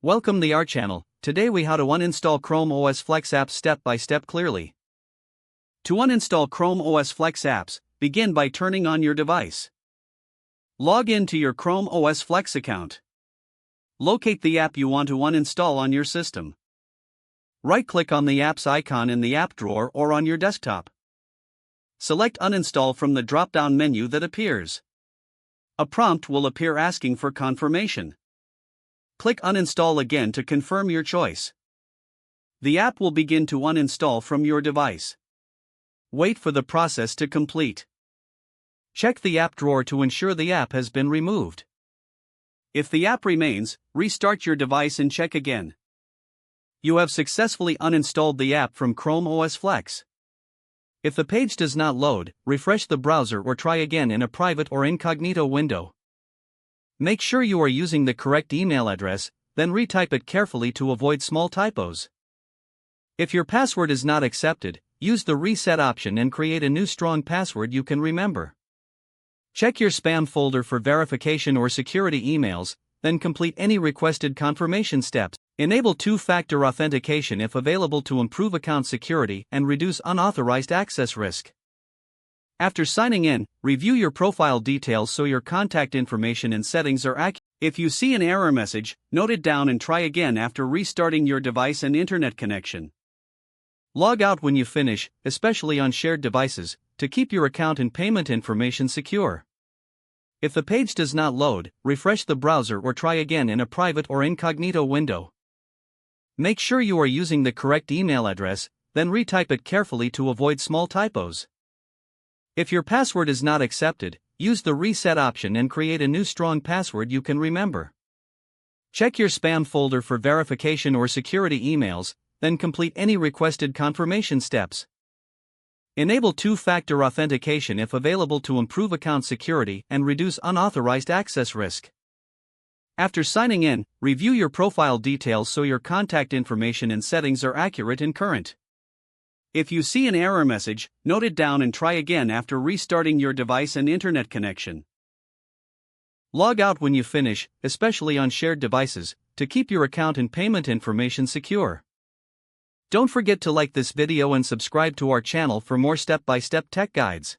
Welcome to our channel. Today we how to uninstall Chrome OS Flex apps step by step clearly. To uninstall Chrome OS Flex apps, begin by turning on your device. Log in to your Chrome OS Flex account. Locate the app you want to uninstall on your system. Right-click on the app's icon in the app drawer or on your desktop. Select Uninstall from the drop-down menu that appears. A prompt will appear asking for confirmation. Click Uninstall again to confirm your choice. The app will begin to uninstall from your device. Wait for the process to complete. Check the app drawer to ensure the app has been removed. If the app remains, restart your device and check again. You have successfully uninstalled the app from Chrome OS Flex. If the page does not load, refresh the browser or try again in a private or incognito window. Make sure you are using the correct email address, then retype it carefully to avoid small typos. If your password is not accepted, use the reset option and create a new strong password you can remember. Check your spam folder for verification or security emails, then complete any requested confirmation steps. Enable two-factor authentication if available to improve account security and reduce unauthorized access risk. After signing in, review your profile details so your contact information and settings are accurate. If you see an error message, note it down and try again after restarting your device and internet connection. Log out when you finish, especially on shared devices, to keep your account and payment information secure. If the page does not load, refresh the browser or try again in a private or incognito window. Make sure you are using the correct email address, then retype it carefully to avoid small typos. If your password is not accepted, use the reset option and create a new strong password you can remember. Check your spam folder for verification or security emails, then complete any requested confirmation steps. Enable two-factor authentication if available to improve account security and reduce unauthorized access risk. After signing in, review your profile details so your contact information and settings are accurate and current. If you see an error message, note it down and try again after restarting your device and internet connection. Log out when you finish, especially on shared devices, to keep your account and payment information secure. Don't forget to like this video and subscribe to our channel for more step-by-step tech guides.